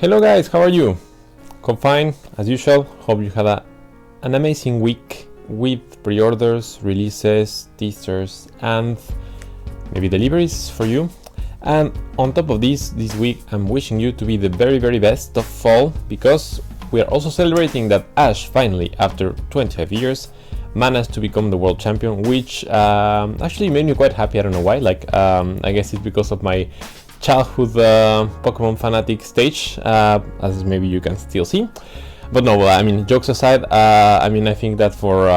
Hello guys, how are you? Hope fine, as usual. Hope you had an amazing week with pre-orders, releases, teasers, and maybe deliveries for you. And on top of this week I'm wishing you to be the very best of fall, because we are also celebrating that Ash finally, after 25 years, managed to become the world champion, which actually made me quite happy. I don't know why, I guess it's because of my childhood Pokemon fanatic stage, as maybe you can still see. But no, I mean, jokes aside, I think that for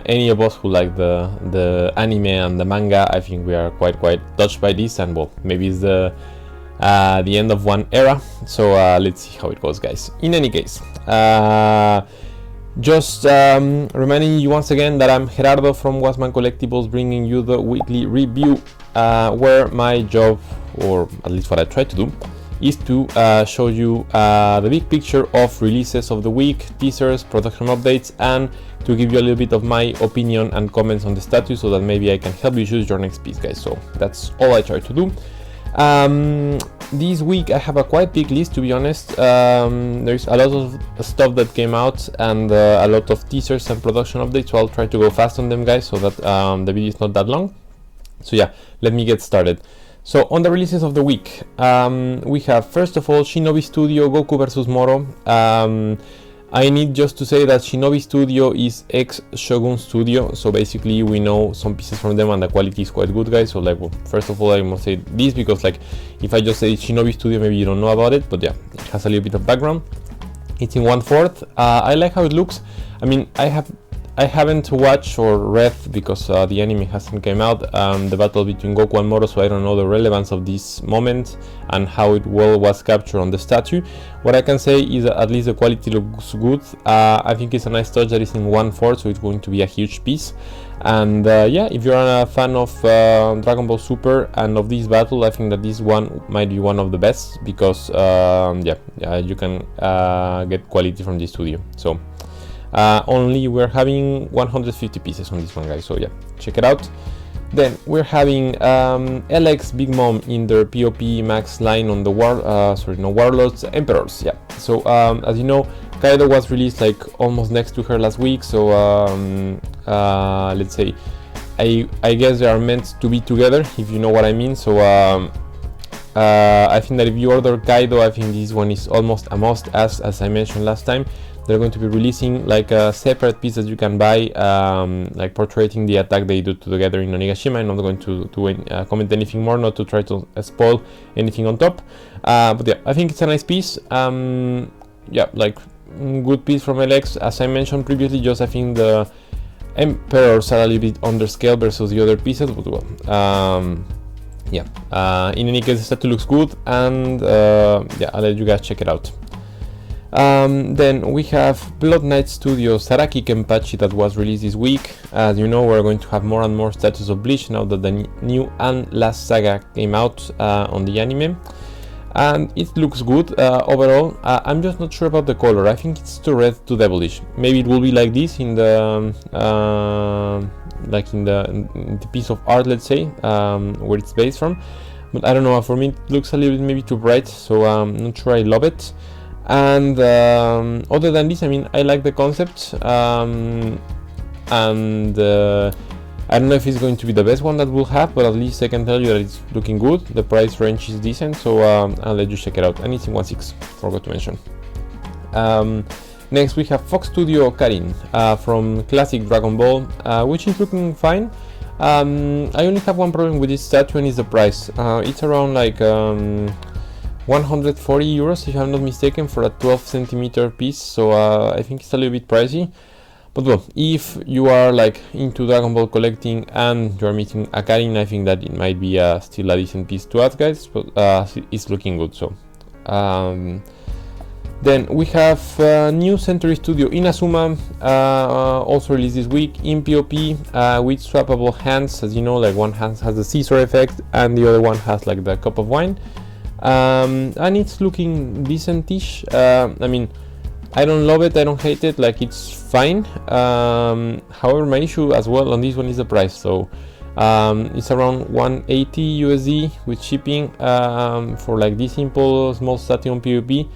any of us who like the anime and the manga, I think we are quite touched by this, and well, maybe it's the end of one era. So let's see how it goes, guys. In any case, just reminding you once again that I'm Gerardo from Wasman Collectibles, bringing you the weekly review, where my job, or at least what I try to do, is to show you the big picture of releases of the week, teasers, production updates, and to give you a little bit of my opinion and comments on the status, so that maybe I can help you choose your next piece, guys. So that's all I try to do. This week I have a quite big list, to be honest. There's a lot of stuff that came out, and a lot of teasers and production updates, so I'll try to go fast on them, guys, so that the video is not that long. So yeah, let me get started. So on the releases of the week, we have, first of all, Shinobi Studio Goku vs Moro. I need just to say that Shinobi Studio is ex-Shogun Studio, so basically we know some pieces from them and the quality is quite good, guys. So well, first of all, I must say this, because if I just say Shinobi Studio, maybe you don't know about it, but yeah, it has a little bit of background. It's in 1/4. I like how it looks. I mean, I haven't watched or read, because the anime hasn't came out, the battle between Goku and Moro, so I don't know the relevance of this moment and how it was captured on the statue. What I can say is that at least the quality looks good. I think it's a nice touch that it's in 1/4, so it's going to be a huge piece. And yeah, if you're a fan of Dragon Ball Super and of this battle, I think that this one might be one of the best, because you can get quality from this studio. So only we're having 150 pieces on this one, guys, so yeah, check it out. Then we're having LX Big Mom in their POP Max line on the Warlords Emperors. Yeah, so as you know, Kaido was released almost next to her last week, so let's say I guess they are meant to be together, if you know what I mean. So I think that if you order Kaido, I think this one is almost a must, as I mentioned last time. They're going to be releasing a separate piece that you can buy, portraying the attack they do together in Onigashima. I'm not going to comment anything more, not to try to spoil anything on top. But yeah, I think it's a nice piece. Yeah, good piece from LX. As I mentioned previously, just I think the Emperors are a little bit underscale versus the other pieces, but well, yeah. In any case, the statue looks good, and yeah, I'll let you guys check it out. Then we have Blood Knight Studio Saraki Kenpachi that was released this week. As you know, we're going to have more and more statues of Bleach now that the new and last saga came out on the anime, and it looks good overall. I'm just not sure about the color. I think it's too red, too devilish. Maybe it will be like this in the in the piece of art, let's say, where it's based from. But I don't know. For me, it looks a little bit maybe too bright, so I'm not sure I love it. And other than this, I mean, I like the concept, and I don't know if it's going to be the best one that we'll have, but at least I can tell you that it's looking good. The price range is decent, so I'll let you check it out. And it's in 1/6, forgot to mention. Next we have Fox Studio Karin from Classic Dragon Ball, which is looking fine. I only have one problem with this statue, and it's the price. It's around 140 euros, if I'm not mistaken, for a 12 centimeter piece, so I think it's a little bit pricey. But well, if you are into Dragon Ball collecting and you're meeting a Karin, I think that it might be still a decent piece to add, guys, but it's looking good. So then we have new Century Studio Inazuma, also released this week in POP, with swappable hands. As you know, one hand has the scissor effect and the other one has the cup of wine. And it's looking decentish. I mean, I don't love it, I don't hate it, it's fine. However, my issue as well on this one is the price. So it's around 180 USD with shipping for this simple small statue on PvP.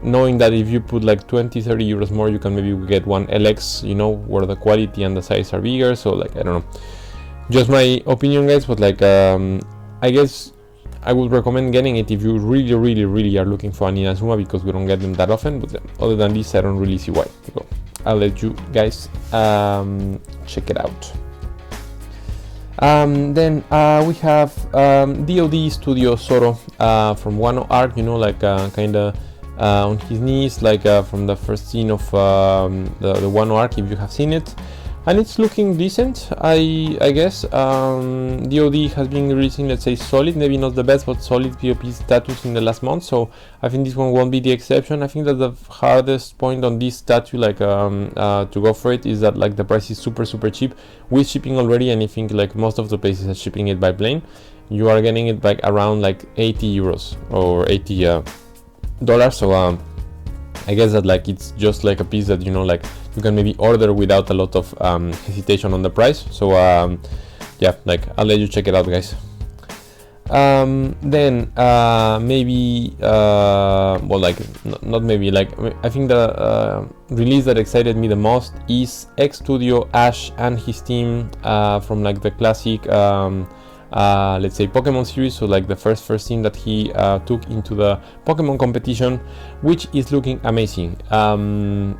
knowing that if you put like 20-30 euros more, you can maybe get one LX, you know, where the quality and the size are bigger. So like, I don't know, just my opinion, guys, but like I guess I would recommend getting it if you really are looking for an Inazuma, because we don't get them that often. But other than this, I don't really see why. So I'll let you guys check it out. Then we have DOD Studio Zoro from Wano arc, you know, like kind of on his knees, like from the first scene of the Wano arc, if you have seen it. And it's looking decent, I guess. DOD has been releasing, let's say, solid, maybe not the best, but solid POP status in the last month. So I think this one won't be the exception. I think that the hardest point on this statue, like to go for it, is that like the price is super cheap with shipping already, and I think like most of the places are shipping it by plane. You are getting it like around like 80 euros or 80 dollars. So I guess that like it's just like a piece that, you know, like you can maybe order without a lot of hesitation on the price. So yeah, like I'll let you check it out, guys. Then maybe well, like not maybe, like I think the release that excited me the most is H Studio Ash and his team from like the classic let's say Pokemon series, so like the first team that he took into the Pokemon competition, which is looking amazing.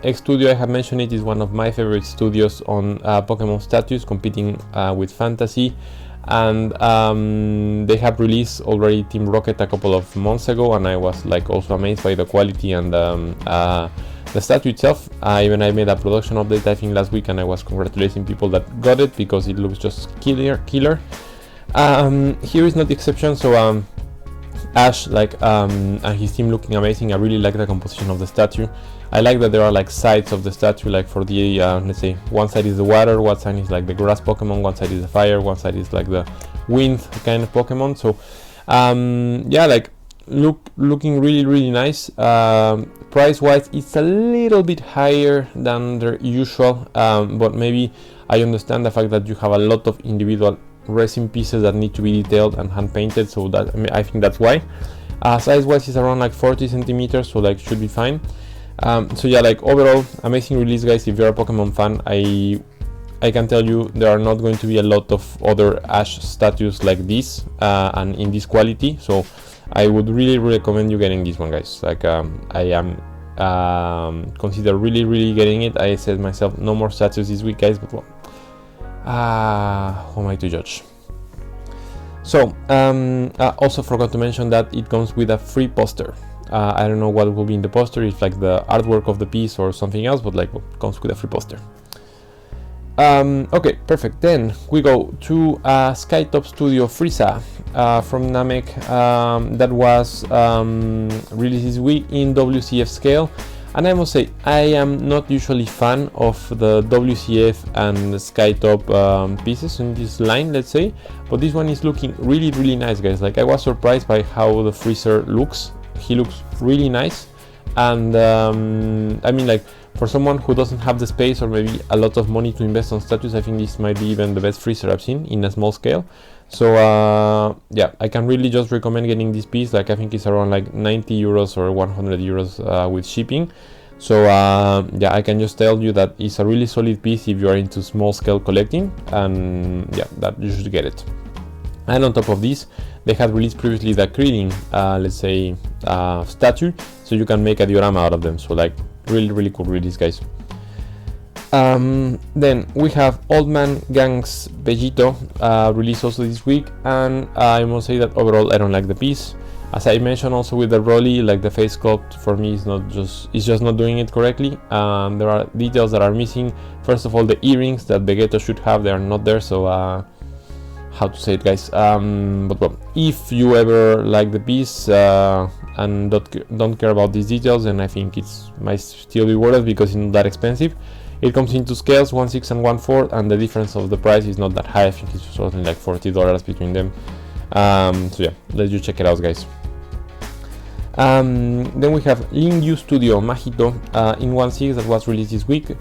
H Studio, I have mentioned it, is one of my favorite studios on Pokemon status, competing with Fantasy, and they have released already Team Rocket a couple of months ago, and I was like also amazed by the quality and the statue itself. I made a production update, I think, last week, and I was congratulating people that got it because it looks just killer. Here is not the exception. So Ash, like and his team looking amazing. I really like the composition of the statue. I like that there are like sides of the statue, like for the let's say one side is the water, one side is like the grass Pokemon, one side is the fire, one side is like the wind kind of Pokemon. So yeah, like looking really nice. Price wise, it's a little bit higher than the usual, but maybe I understand the fact that you have a lot of individual resin pieces that need to be detailed and hand painted, so that I think that's why. Size wise is around like 40 centimeters, so like should be fine. So yeah, like overall amazing release, guys. If you're a Pokemon fan, I can tell you there are not going to be a lot of other Ash statues like this and in this quality, so I would really recommend you getting this one, guys. Like I am consider really getting it. I said myself, no more statues this week, guys, but well, who am I to judge? So also forgot to mention that it comes with a free poster. I don't know what will be in the poster, if like the artwork of the piece or something else, but like, well, it comes with a free poster. Okay, perfect. Then we go to Skytop Studio Frieza from Namek, that was released this week in WCF scale. And I must say, I am not usually fan of the WCF and Skytop pieces in this line, let's say, but this one is looking really nice, guys. Like I was surprised by how the Freezer looks. He looks really nice, and I mean, like for someone who doesn't have the space or maybe a lot of money to invest on statues, I think this might be even the best Freezer I've seen in a small scale. So yeah, I can really just recommend getting this piece. Like I think it's around like 90 euros or 100 euros with shipping. So yeah, I can just tell you that it's a really solid piece if you are into small scale collecting, and yeah, that you should get it. And on top of this, they had released previously the Creating, let's say, statue, so you can make a diorama out of them. So like really cool release, guys. Then we have Old Man Gang's Vegito, released also this week, and I must say that overall I don't like the piece. As I mentioned also with the Rolly, like the face sculpt for me is just not doing it correctly. There are details that are missing. First of all, the earrings that Vegeta should have, they are not there, so how to say it, guys, but well, if you ever like the piece and don't care about these details, then I think it might still be worth it because it's not that expensive. It comes in two scales, 1/6 and 1/4, and the difference of the price is not that high. I think it's something like $40 between them. So yeah, let you check it out, guys. Then we have Studio Studio Mahito in 1/6 that was released this week.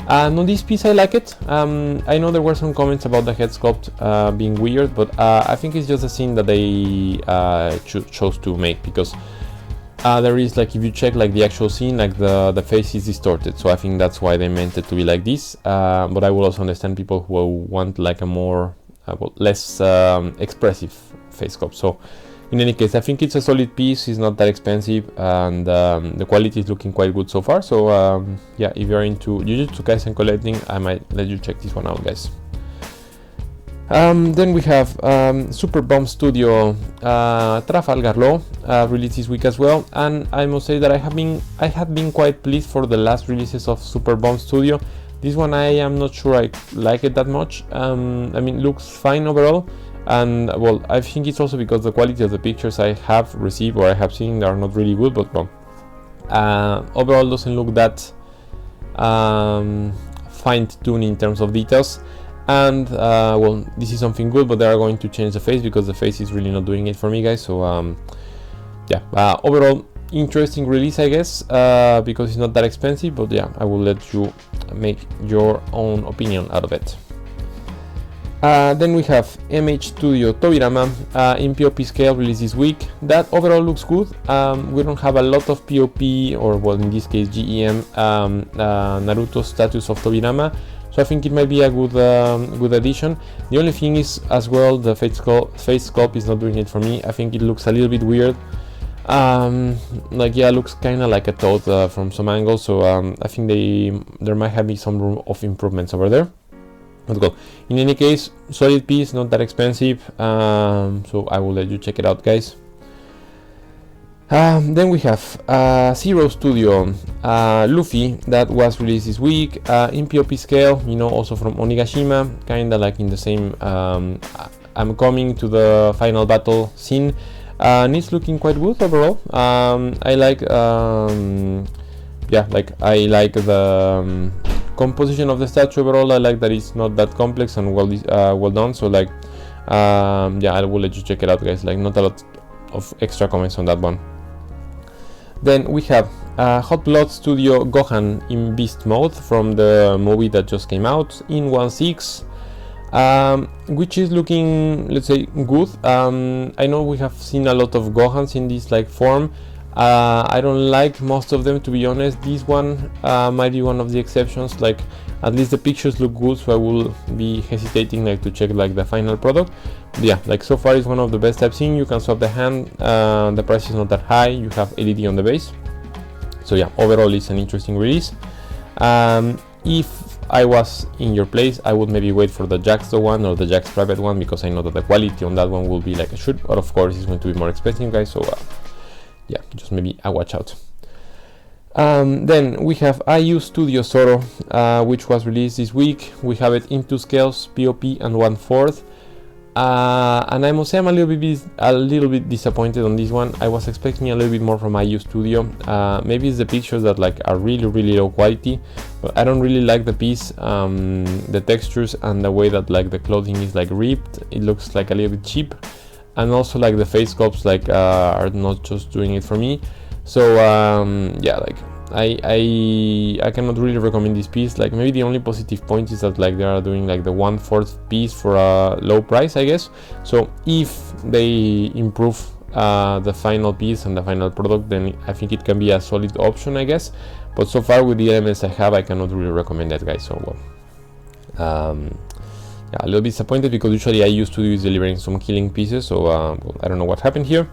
And on this piece, I like it. I know there were some comments about the head sculpt being weird, but I think it's just a scene that they chose to make, because there is like, if you check like the actual scene, like the face is distorted, so I think that's why they meant it to be like this. But I will also understand people who want like a more well, less expressive face sculpt. So in any case, I think it's a solid piece. It's not that expensive, and the quality is looking quite good so far. So yeah, if you're into Jujutsu Kaisen collecting, I might let you check this one out, guys. Then we have Super Bomb Studio Trafalgar Law released this week as well, and I must say that I have been quite pleased for the last releases of Super Bomb Studio. This one I am not sure I like it that much. I mean, looks fine overall, and well, I think it's also because the quality of the pictures I have received or I have seen are not really good, but well, overall doesn't look that fine-tuned in terms of details. And well, this is something good, but they are going to change the face because the face is really not doing it for me, guys. So yeah, overall interesting release, I guess, because it's not that expensive. But yeah, I will let you make your own opinion out of it. Then we have MH Studio Tobirama in POP scale released this week. That overall looks good. We don't have a lot of POP, or well, in this case GEM Naruto status of Tobirama. So I think it might be a good addition. The only thing is, as well, the face sculpt is not doing it for me. I think it looks a little bit weird. Like, yeah, it looks kind of like a toad from some angles. So I think there might have been some room of improvements over there. Let's go. In any case, solid piece, not that expensive. So I will let you check it out, guys. Then we have Zero Studio Luffy that was released this week in POP scale, you know, also from Onigashima, kinda like in the same I'm coming to the final battle scene, and it's looking quite good overall. I like yeah, like I like the composition of the statue overall. I like that it's not that complex and well done. So like yeah, I will let you check it out, guys. Like, not a lot of extra comments on that one. Then we have Hot Blood Studio Gohan in Beast mode from the movie that just came out in 1/6, which is looking, let's say, good. I know we have seen a lot of Gohans in this like form. I don't like most of them, to be honest. This one might be one of the exceptions. Like, at least the pictures look good, so I will be hesitating like to check like the final product. But yeah, like so far it's one of the best I've seen. You can swap the hand, the price is not that high, you have LED on the base. So yeah, overall it's an interesting release. If I was in your place, I would maybe wait for the Jaxdo one or the Jax Private one, because I know that the quality on that one will be like a shoot, but of course it's going to be more expensive, guys. So yeah, just maybe a watch out. Then we have IU Studio Zoro, which was released this week. We have it in 2 scales, POP and 1/4. And I must say I'm a little bit disappointed on this one. I was expecting a little bit more from IU Studio. Maybe it's the pictures that like are really low quality, but I don't really like the piece, the textures and the way that like the clothing is like ripped. It looks like a little bit cheap, and also like the face sculpts like are not just doing it for me. So yeah, like I cannot really recommend this piece. Like, maybe the only positive point is that like they are doing like the 1/4 piece for a low price, I guess. So if they improve the final piece and the final product, then I think it can be a solid option, I guess. But so far with the elements I have, I cannot really recommend that, guys. So well, yeah, a little bit disappointed, because usually I used to use delivering some killing pieces. So well, I don't know what happened here.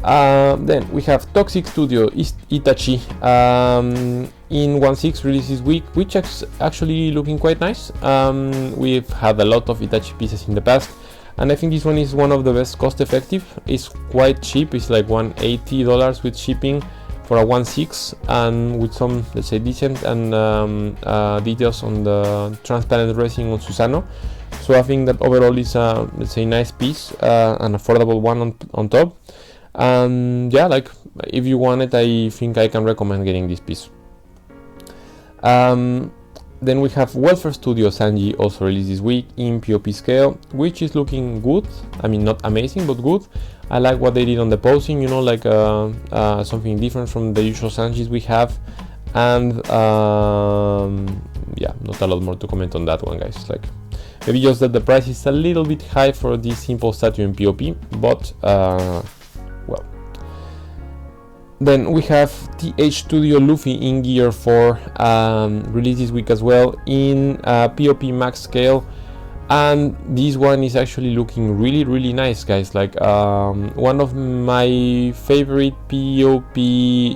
Then we have Toxic Studio Itachi in 1/6 released this week, which is actually looking quite nice. We've had a lot of Itachi pieces in the past, and I think this one is one of the best cost effective. It's quite cheap. It's like $180 with shipping for a 1/6, and with some, let's say, decent and details on the transparent resin on Susano. So I think that overall is a, let's say, nice piece, an affordable one on top. And yeah, like, if you want it, I think I can recommend getting this piece. Then we have Welfare Studio Sanji, also released this week in POP scale, which is looking good. I mean, not amazing, but good. I like what they did on the posing, you know, like something different from the usual Sanjis we have. And yeah, not a lot more to comment on that one, guys. Like, maybe just that the price is a little bit high for this simple statue in POP, but well. Then we have the H2 Luffy in Gear 4 released this week as well in POP max scale, and this one is actually looking really nice, guys. Like one of my favorite POP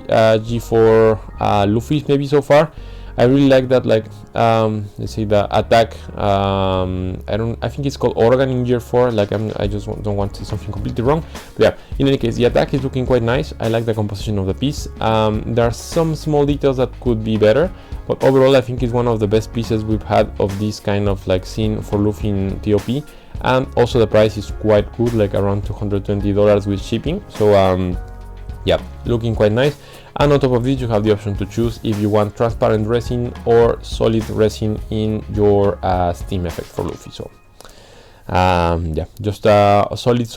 G4 Luffys maybe so far. I really like that, like let's say the attack, I think it's called organ in Gear 4, like I just don't want to say something completely wrong, but yeah, in any case, the attack is looking quite nice. I like the composition of the piece. There are some small details that could be better, but overall I think it's one of the best pieces we've had of this kind of like scene for Luffy in TOP, and also the price is quite good, like around $220 with shipping, so yeah, looking quite nice. And on top of this, you have the option to choose if you want transparent resin or solid resin in your steam effect for Luffy. So yeah, just a solid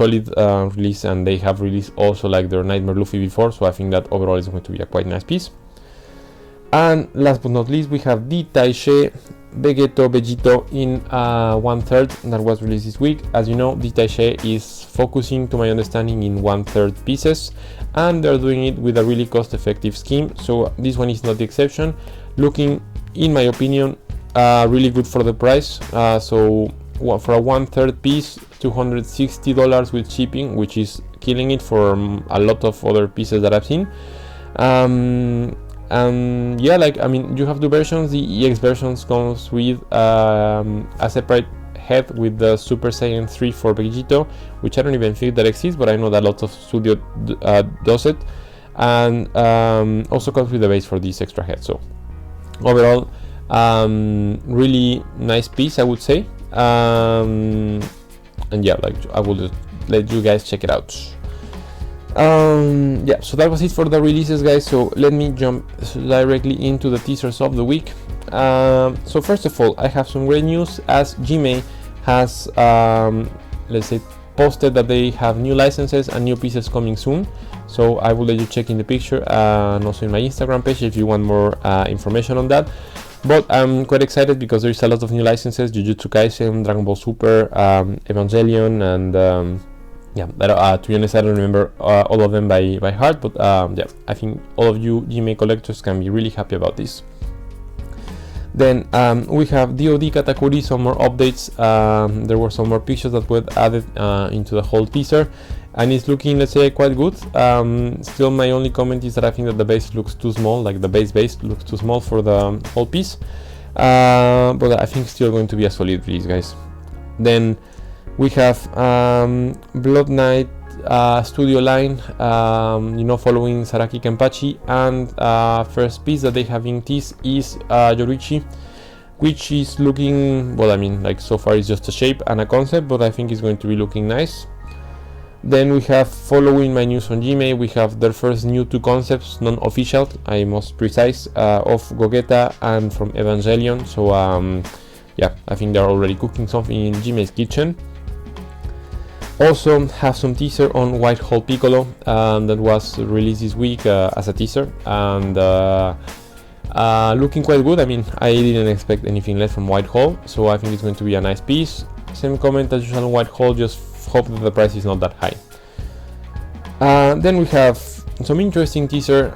release, and they have released also like their Nightmare Luffy before, so I think that overall is going to be a quite nice piece. And last but not least, we have the Tianchi Vegito in 1/3 that was released this week. As you know, the Tianchi is focusing, to my understanding, in 1/3 pieces, and they're doing it with a really cost-effective scheme, so this one is not the exception. Looking, in my opinion, really good for the price. So for a 1/3 piece, $260 with shipping, which is killing it for a lot of other pieces that I've seen. And yeah, like I mean, you have two versions. The EX versions comes with a separate head with the Super Saiyan 3 for Vegito, which I don't even think that exists, but I know that lots of studio does it, and also comes with the base for this extra head. So overall, really nice piece, I would say, and yeah, like I will just let you guys check it out. Yeah, so that was it for the releases, guys. So let me jump directly into the teasers of the week. So first of all, I have some great news, as Gmail has let's say posted that they have new licenses and new pieces coming soon, so I will let you check in the picture and also in my Instagram page if you want more information on that. But I'm quite excited because there's a lot of new licenses: Jujutsu Kaisen, Dragon Ball Super, Evangelion, and yeah, to be honest, I don't remember all of them by heart, but yeah, I think all of you Gmail collectors can be really happy about this. Then we have DOD Katakuri, some more updates. There were some more pictures that were added into the whole teaser, and it's looking, let's say, quite good. Still, my only comment is that I think that the base looks too small, like the base looks too small for the whole piece, but I think still going to be a solid release, guys. Then we have Blood Knight studio line, you know, following Saraki Kenpachi, and first piece that they have in tease is Yorichi, which is looking, well, I mean, like so far it's just a shape and a concept, but I think it's going to be looking nice. Then we have, following my news on Gmail, we have their first new two concepts, non-official, I must precise, of Gogeta and from Evangelion. So yeah, I think they're already cooking something in Gmail's kitchen. Also have some teaser on White Hole Piccolo that was released this week as a teaser, and looking quite good. I mean, I didn't expect anything less from White Hole, so I think it's going to be a nice piece. Same comment as usual on White Hole, just hope that the price is not that high. Then we have some interesting teaser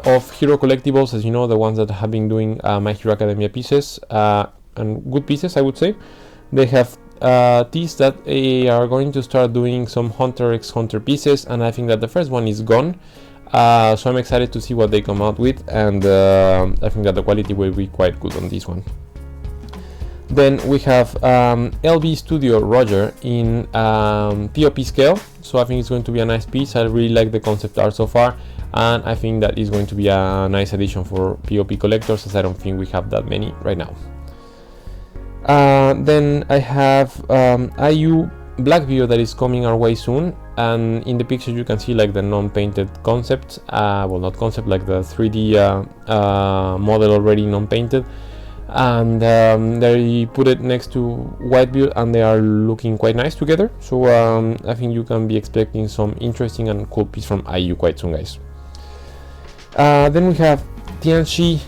of Hero Collectibles, as you know, the ones that have been doing My Hero Academia pieces, and good pieces, I would say. They have teased that they are going to start doing some Hunter x Hunter pieces, and I think that the first one is gone, so I'm excited to see what they come out with, and I think that the quality will be quite good on this one. Then we have LB Studio Roger in POP scale, so I think it's going to be a nice piece. I really like the concept art so far, and I think that is going to be a nice addition for POP collectors, as I don't think we have that many right now. Then I have IU Blackbeard that is coming our way soon, and in the picture you can see like the non-painted concept, well, not concept, like the 3D model already non-painted, and they put it next to Whitebeard and they are looking quite nice together, so I think you can be expecting some interesting and cool piece from IU quite soon, guys. Then we have Tianchi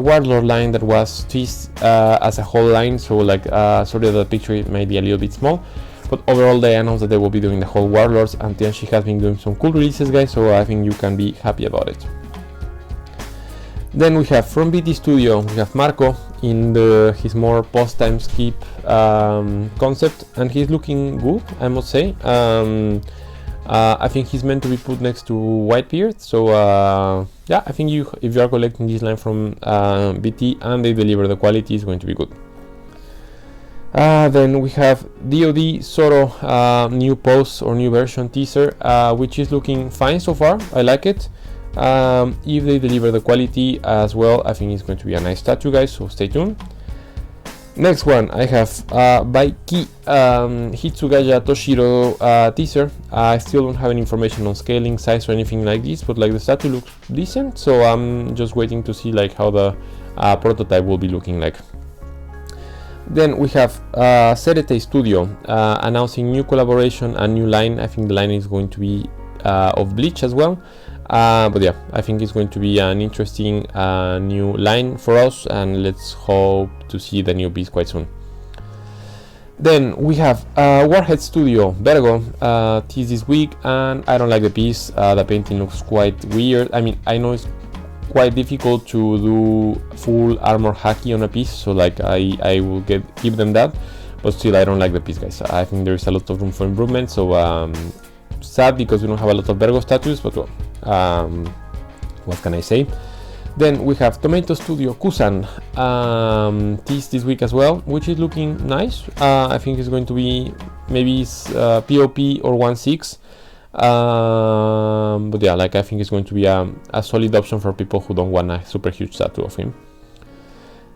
Warlord line that was teased as a whole line, so like sorry, the picture may be a little bit small. But overall, they announced that they will be doing the whole Warlords, and Tianchi has been doing some cool releases, guys, so I think you can be happy about it. Then we have from Thi Studio, we have Marco in his more post-time skip concept, and he's looking good, I must say. I think he's meant to be put next to Whitebeard, so yeah, I think if you are collecting this line from BT and they deliver the quality, it's going to be good. Then we have DOD Zoro new post or new version teaser, which is looking fine so far. I like it. If they deliver the quality as well, I think it's going to be a nice statue, guys, so stay tuned. Next one, I have Bykey Hitsugaya Toshiro teaser. I still don't have any information on scaling, size, or anything like this, but like the statue looks decent, so I'm just waiting to see like how the prototype will be looking like. Then we have H2P Studio announcing new collaboration and new line. I think the line is going to be of Bleach as well. But yeah, I think it's going to be an interesting new line for us, and let's hope to see the new piece quite soon. Then we have Warhead Studio Vergo teased this week, and I don't like the piece. The painting looks quite weird. I mean, I know it's quite difficult to do full armor haki on a piece, so like I will give them that, but still I don't like the piece, guys. I think there is a lot of room for improvement, so sad because we don't have a lot of Vergo statues, but well, what can I say. Then we have Tomato Studio Kusan teased this week as well, which is looking nice. I think it's going to be maybe POP or 1/6. But yeah, like I think it's going to be a solid option for people who don't want a super huge statue of him.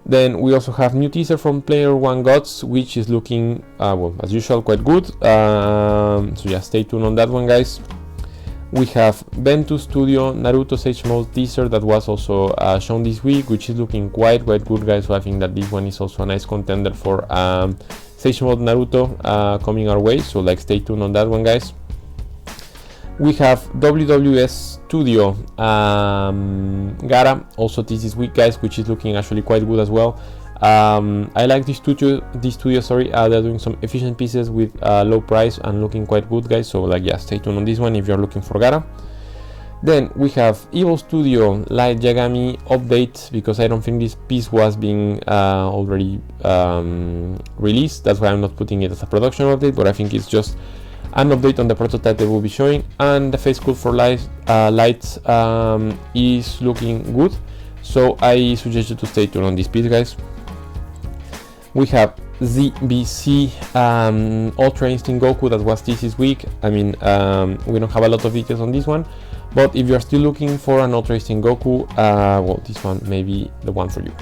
Then we also have new teaser from Player One Gods, which is looking well, as usual, quite good. So yeah, stay tuned on that one, guys. We have Ventu Studio Naruto Sage Mode teaser that was also shown this week, which is looking quite good, guys. So I think that this one is also a nice contender for Sage Mode Naruto coming our way, so like stay tuned on that one, guys. We have W46 Studio Gara also this week, guys, which is looking actually quite good as well. I like this studio, they're doing some efficient pieces with low price and looking quite good, guys, so like yeah, stay tuned on this one if you're looking for Gara. Then we have Evo Studio Light Yagami update, because I don't think this piece was being already released, that's why I'm not putting it as a production update, but I think it's just an update on the prototype they will be showing. And the face sculpt for lights is looking good, so I suggest you to stay tuned on this piece, guys. We have ZBC Ultra Instinct Goku that was this week. I mean, we don't have a lot of details on this one, but if you're still looking for an Ultra Instinct Goku, well, this one may be the one for you.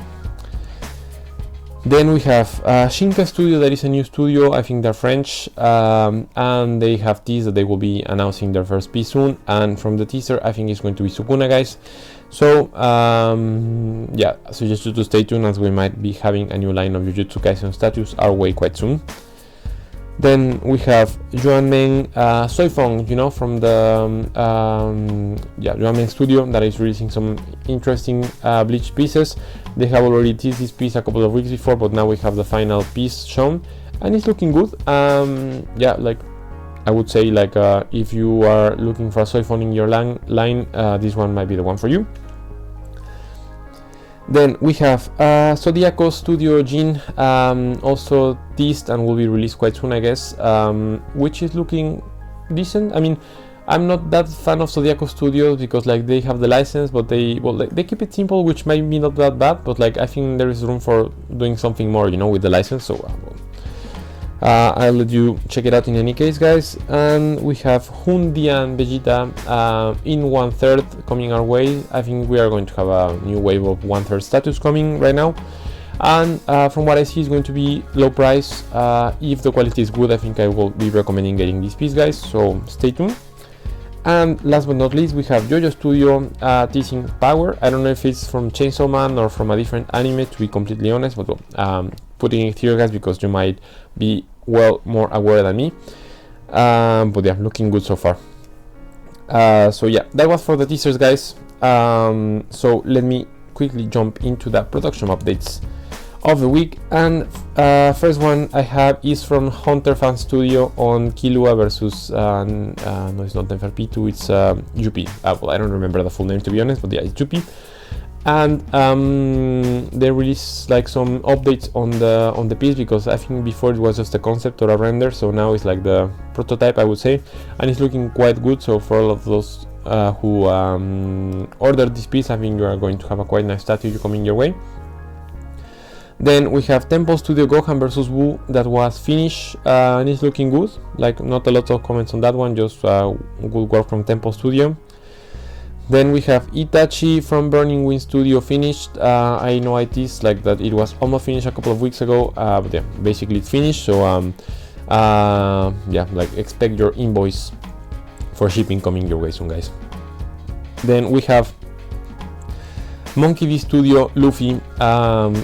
Then we have Shinka Studio, that is a new studio. I think they're French, and they have teased that they will be announcing their first piece soon, and from the teaser I think it's going to be Sukuna, guys. So yeah, I suggest you to stay tuned, as we might be having a new line of Jujutsu Kaisen statues our way quite soon. Then we have Yuan Meng Soifeng, you know, from the yeah, Yuan Meng Studio, that is releasing some interesting Bleach pieces. They have already teased this piece a couple of weeks before, but now we have the final piece shown, and it's looking good. Yeah, like I would say, like if you are looking for a Soifeng in your line, this one might be the one for you. Then we have Zodiaco Studio Jin, also teased and will be released quite soon, I guess, which is looking decent. I mean, I'm not that fan of Zodiaco Studios because like they have the license, but they keep it simple, which might be not that bad, but like I think there is room for doing something more, you know, with the license. So I'll let you check it out in any case, guys. And we have hundian Vegeta in 1/3 coming our way. I think we are going to have a new wave of 1/3 status coming right now, and from what I see, it's going to be low price. If the quality is good, I think I will be recommending getting this piece, guys, so stay tuned. And last but not least, we have JoJo Studio teasing Power. I don't know if it's from Chainsaw Man or from a different anime, to be completely honest, but putting it here, guys, because you might be well more aware than me. But yeah, looking good so far. So yeah, that was for the teasers, guys. So let me quickly jump into the production updates of the week. And first one I have is from Hunter Fan Studio on Kilua versus no, it's not Neferpitu, it's H2P. Well, I don't remember the full name to be honest, but yeah, it's H2P. And they released like some updates on the piece, because I think before it was just a concept or a render, so now it's like the prototype, I would say, and it's looking quite good. So for all of those who ordered this piece, I think you are going to have a quite nice statue coming your way. Then we have Temple Studio Gohan versus Wu that was finished and it's looking good. Like, not a lot of comments on that one, just good work from Temple Studio. Then we have Itachi from Burning Wind Studio finished. I know it is like that it was almost finished a couple of weeks ago, but yeah, basically it's finished. So yeah, like expect your invoice for shipping coming your way soon, guys. Then we have Thi Studio Luffy,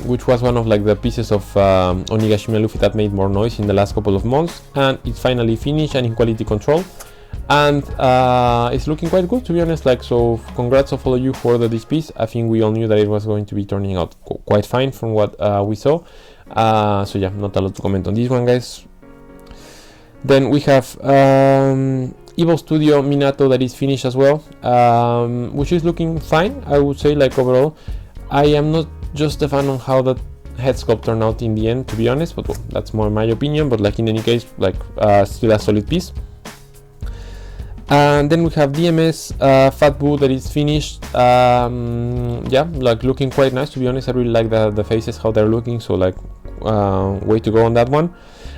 which was one of like the pieces of Onigashima Luffy that made more noise in the last couple of months, and it's finally finished and in quality control. And it's looking quite good, to be honest. Like, so congrats of all of you who ordered this piece. I think we all knew that it was going to be turning out quite fine from what we saw. So yeah, not a lot to comment on this one, guys. Then we have Evo Studio Minato that is finished as well, which is looking fine, I would say. Like, overall, I am not just a fan on how that Headscope turned out in the end, to be honest, but well, that's more my opinion. But like, in any case, like still a solid piece. And then we have DMS Fat Boot that is finished. Yeah, like looking quite nice, to be honest. I really like the faces, how they're looking, so like way to go on that one.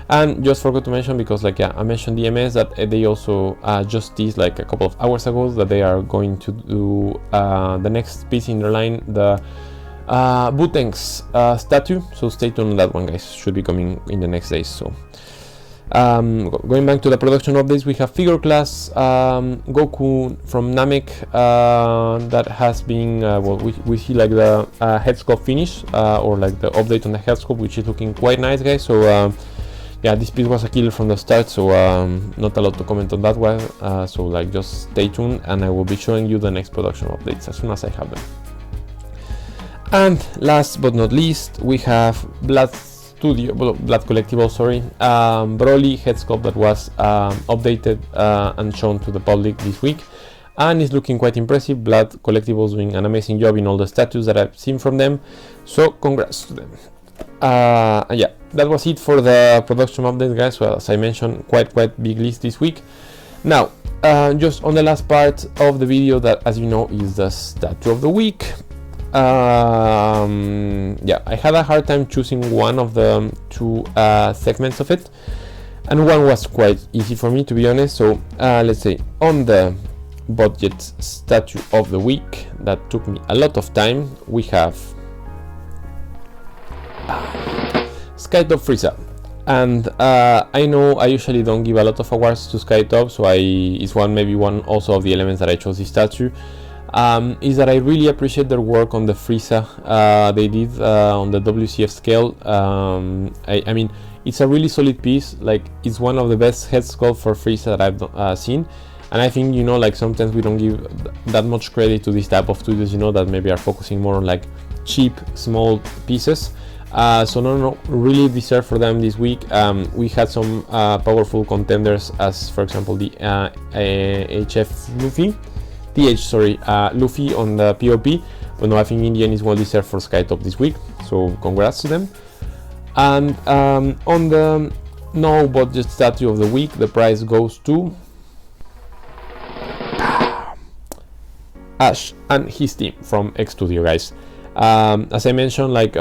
And just forgot to mention, because like, yeah, I mentioned DMS, that they also just teased like a couple of hours ago that they are going to do the next piece in their line, the Buteng's statue. So stay tuned on that one, guys. Should be coming in the next days. So going back to the production updates, we have figure class Goku from Namek that has been well, we see like the Headscope finish or like the update on the Headscope, which is looking quite nice, guys. So yeah, this piece was a killer from the start, so not a lot to comment on that one. So like, just stay tuned and I will be showing you the next production updates as soon as I have them. And last but not least, we have Blood Collectibles, sorry, Broly Headscope that was updated and shown to the public this week, and it's looking quite impressive. Blood Collectibles doing an amazing job in all the statues that I've seen from them, so congrats to them. Yeah, that was it for the production update, guys. Well, as I mentioned, quite big list this week. Now, just on the last part of the video, that, as you know, is the statue of the week. Yeah, I had a hard time choosing one of the two segments of it, and one was quite easy for me, to be honest. So let's say on the budget statue of the week that took me a lot of time, we have Skytop Frieza. And I know I usually don't give a lot of awards to Skytop, so it's maybe one also of the elements that I chose this statue. Is that I really appreciate their work on the Frieza they did on the WCF scale. I mean, it's a really solid piece. Like, it's one of the best head sculpt for Frieza that I've seen. And I think, you know, like, sometimes we don't give that much credit to this type of studios, you know, that maybe are focusing more on like cheap, small pieces. So no, really deserve for them this week. We had some powerful contenders, as for example the Luffy on the POP, but no, I think Indian is well deserved for Skytop this week, so congrats to them. And on the no budget statue of the week, the prize goes to Ash and his team from H Studio, guys. As I mentioned, like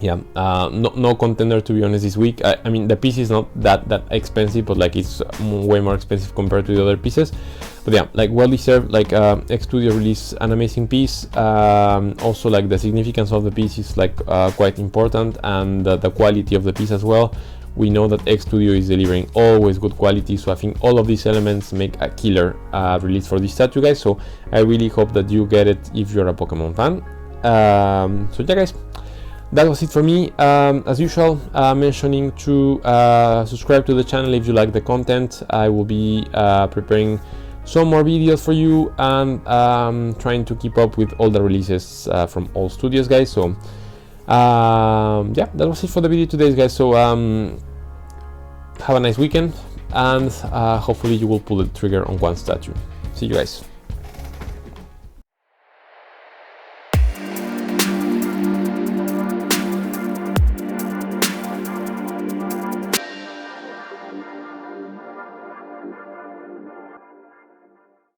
yeah, no contender, to be honest, this week. I mean, the piece is not that expensive, but like, it's way more expensive compared to the other pieces. But yeah, like, well deserved. Like, H Studio released an amazing piece. Also, like, the significance of the piece is like quite important, and the quality of the piece as well. We know that H Studio is delivering always good quality, so I think all of these elements make a killer release for this statue, guys. So I really hope that you get it if you're a Pokemon fan. So yeah, guys, that was it for me. As usual, mentioning to subscribe to the channel if you like the content. I will be preparing some more videos for you, and trying to keep up with all the releases from all studios, guys. So Yeah, that was it for the video today, guys. So have a nice weekend, and hopefully you will pull the trigger on one statue. See you guys.